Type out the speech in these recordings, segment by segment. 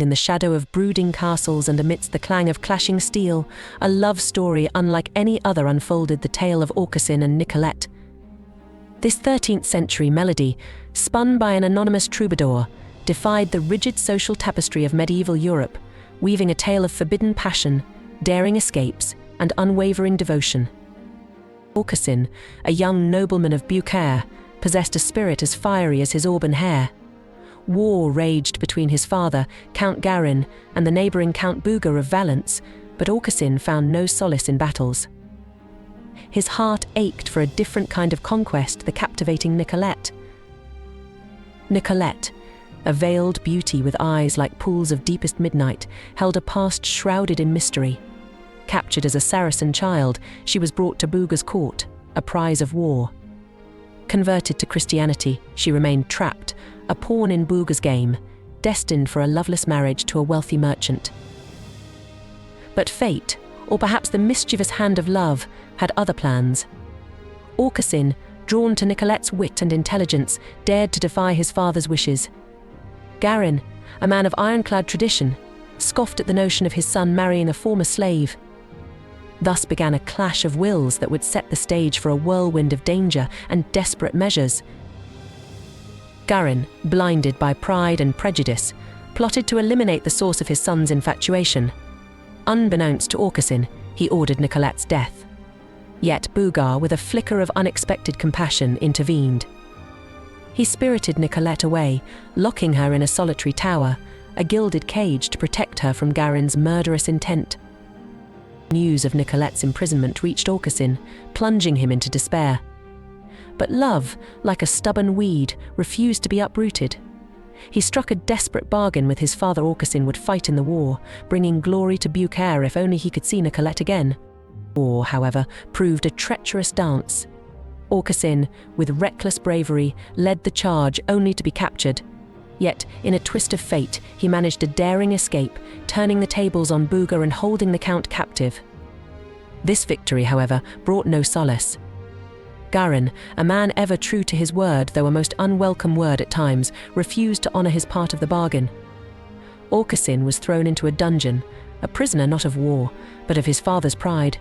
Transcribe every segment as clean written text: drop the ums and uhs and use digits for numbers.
In the shadow of brooding castles and amidst the clang of clashing steel, a love story unlike any other unfolded, the tale of Aucassin and Nicolette. This 13th century melody, spun by an anonymous troubadour, defied the rigid social tapestry of medieval Europe, weaving a tale of forbidden passion, daring escapes, and unwavering devotion. Aucassin, a young nobleman of Beaucaire, possessed a spirit as fiery as his auburn hair. War raged between his father, Count Garin, and the neighbouring Count Bouga of Valence, but Aucassin found no solace in battles. His heart ached for a different kind of conquest, the captivating Nicolette. Nicolette, a veiled beauty with eyes like pools of deepest midnight, held a past shrouded in mystery. Captured as a Saracen child, she was brought to Bouga's court, a prize of war. Converted to Christianity, she remained trapped, a pawn in Bouga's game, destined for a loveless marriage to a wealthy merchant. But fate, or perhaps the mischievous hand of love, had other plans. Aucassin, drawn to Nicolette's wit and intelligence, dared to defy his father's wishes. Garin, a man of ironclad tradition, scoffed at the notion of his son marrying a former slave. Thus began a clash of wills that would set the stage for a whirlwind of danger and desperate measures. Garin, blinded by pride and prejudice, plotted to eliminate the source of his son's infatuation. Unbeknownst to Aucassin, he ordered Nicolette's death. Yet Bouga, with a flicker of unexpected compassion, intervened. He spirited Nicolette away, locking her in a solitary tower, a gilded cage to protect her from Garin's murderous intent. News of Nicolette's imprisonment reached Aucassin, plunging him into despair. But love, like a stubborn weed, refused to be uprooted. He struck a desperate bargain with his father. Aucassin would fight in the war, bringing glory to Beaucaire if only he could see Nicolette again. War, however, proved a treacherous dance. Aucassin, with reckless bravery, led the charge only to be captured. Yet, in a twist of fate, he managed a daring escape, turning the tables on Bouga and holding the Count captive. This victory, however, brought no solace. Garin, a man ever true to his word, though a most unwelcome word at times, refused to honour his part of the bargain. Aucassin was thrown into a dungeon, a prisoner not of war, but of his father's pride.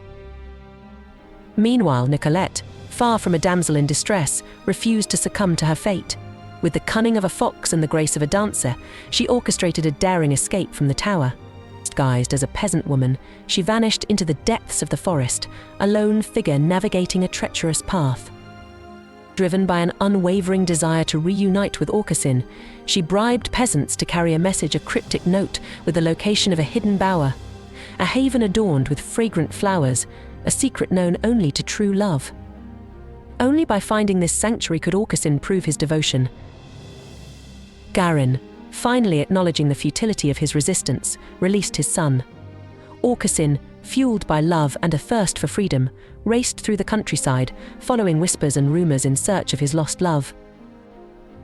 Meanwhile, Nicolette, far from a damsel in distress, refused to succumb to her fate. With the cunning of a fox and the grace of a dancer, she orchestrated a daring escape from the tower. Disguised as a peasant woman, she vanished into the depths of the forest, a lone figure navigating a treacherous path. Driven by an unwavering desire to reunite with Aucassin, she bribed peasants to carry a message, a cryptic note with the location of a hidden bower, a haven adorned with fragrant flowers, a secret known only to true love. Only by finding this sanctuary could Aucassin prove his devotion. Garin, finally acknowledging the futility of his resistance, released his son. Aucassin, fueled by love and a thirst for freedom, raced through the countryside, following whispers and rumours in search of his lost love.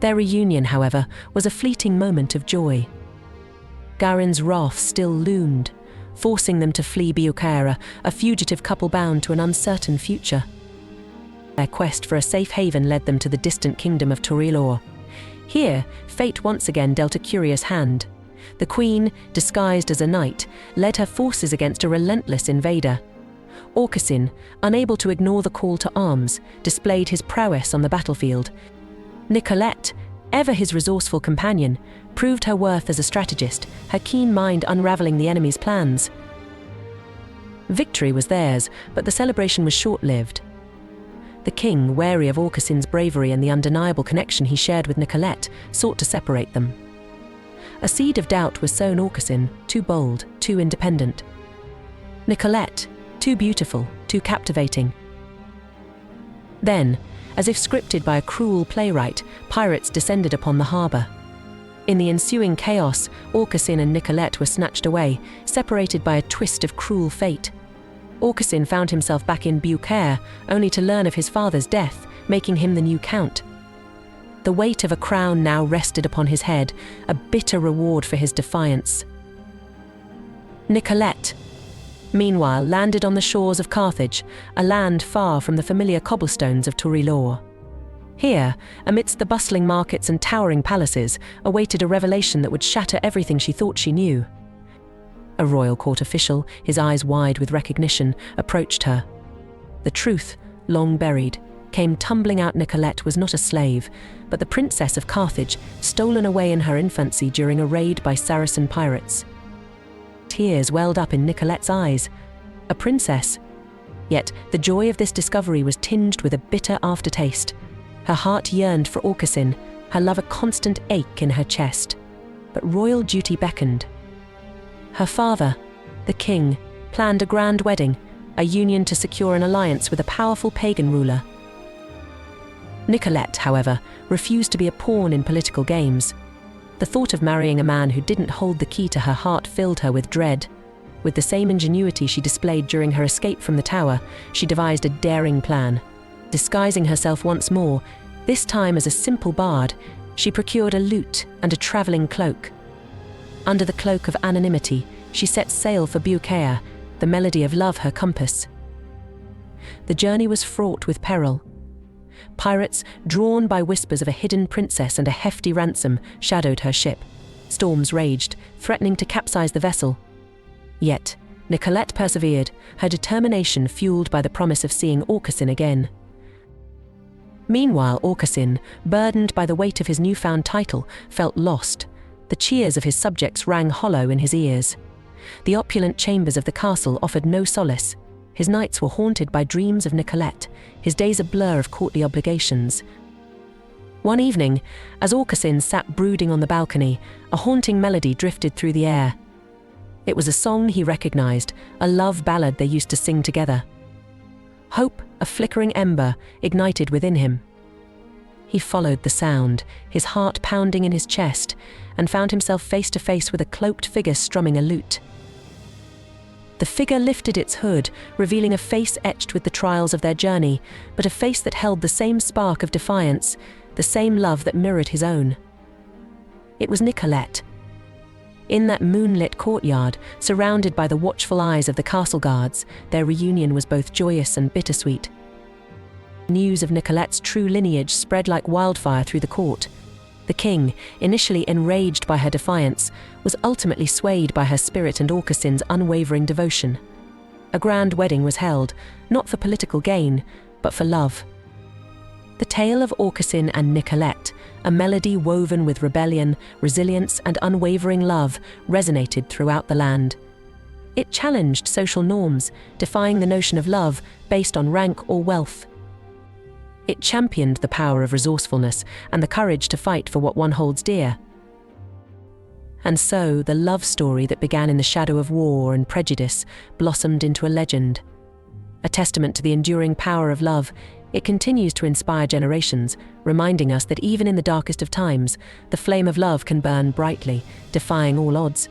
Their reunion, however, was a fleeting moment of joy. Garin's wrath still loomed, forcing them to flee Beaucaire, a fugitive couple bound to an uncertain future. Their quest for a safe haven led them to the distant kingdom of Tourillor. Here, fate once again dealt a curious hand. The queen, disguised as a knight, led her forces against a relentless invader. Aucassin, unable to ignore the call to arms, displayed his prowess on the battlefield. Nicolette, ever his resourceful companion, proved her worth as a strategist, her keen mind unraveling the enemy's plans. Victory was theirs, but the celebration was short-lived. The king, wary of Aucassin's bravery and the undeniable connection he shared with Nicolette, sought to separate them. A seed of doubt was sown. Aucassin, too bold, too independent. Nicolette, too beautiful, too captivating. Then, as if scripted by a cruel playwright, pirates descended upon the harbour. In the ensuing chaos, Aucassin and Nicolette were snatched away, separated by a twist of cruel fate. Aucassin found himself back in Beaucaire, only to learn of his father's death, making him the new count. The weight of a crown now rested upon his head, a bitter reward for his defiance. Nicolette, meanwhile, landed on the shores of Carthage, a land far from the familiar cobblestones of Tourillor. Here, amidst the bustling markets and towering palaces, awaited a revelation that would shatter everything she thought she knew. A royal court official, his eyes wide with recognition, approached her. The truth, long buried, came tumbling out. Nicolette was not a slave, but the princess of Carthage, stolen away in her infancy during a raid by Saracen pirates. Tears welled up in Nicolette's eyes. A princess. Yet the joy of this discovery was tinged with a bitter aftertaste. Her heart yearned for Aucassin, her love a constant ache in her chest. But royal duty beckoned. Her father, the king, planned a grand wedding, a union to secure an alliance with a powerful pagan ruler. Nicolette, however, refused to be a pawn in political games. The thought of marrying a man who didn't hold the key to her heart filled her with dread. With the same ingenuity she displayed during her escape from the tower, she devised a daring plan. Disguising herself once more, this time as a simple bard, she procured a lute and a travelling cloak. Under the cloak of anonymity, she set sail for Aucassin, the melody of love her compass. The journey was fraught with peril. Pirates, drawn by whispers of a hidden princess and a hefty ransom, shadowed her ship. Storms raged, threatening to capsize the vessel. Yet, Nicolette persevered, her determination fueled by the promise of seeing Aucassin again. Meanwhile, Aucassin, burdened by the weight of his newfound title, felt lost. The cheers of his subjects rang hollow in his ears. The opulent chambers of the castle offered no solace. His nights were haunted by dreams of Nicolette, his days a blur of courtly obligations. One evening, as Aucassin sat brooding on the balcony, a haunting melody drifted through the air. It was a song he recognized, a love ballad they used to sing together. Hope, a flickering ember, ignited within him. He followed the sound, his heart pounding in his chest, and found himself face to face with a cloaked figure strumming a lute. The figure lifted its hood, revealing a face etched with the trials of their journey, but a face that held the same spark of defiance, the same love that mirrored his own. It was Nicolette. In that moonlit courtyard, surrounded by the watchful eyes of the castle guards, their reunion was both joyous and bittersweet. News of Nicolette's true lineage spread like wildfire through the court. The king, initially enraged by her defiance, was ultimately swayed by her spirit and Aucassin's unwavering devotion. A grand wedding was held, not for political gain, but for love. The tale of Aucassin and Nicolette, a melody woven with rebellion, resilience, and unwavering love, resonated throughout the land. It challenged social norms, defying the notion of love based on rank or wealth. It championed the power of resourcefulness and the courage to fight for what one holds dear. And so, the love story that began in the shadow of war and prejudice blossomed into a legend. A testament to the enduring power of love, it continues to inspire generations, reminding us that even in the darkest of times, the flame of love can burn brightly, defying all odds.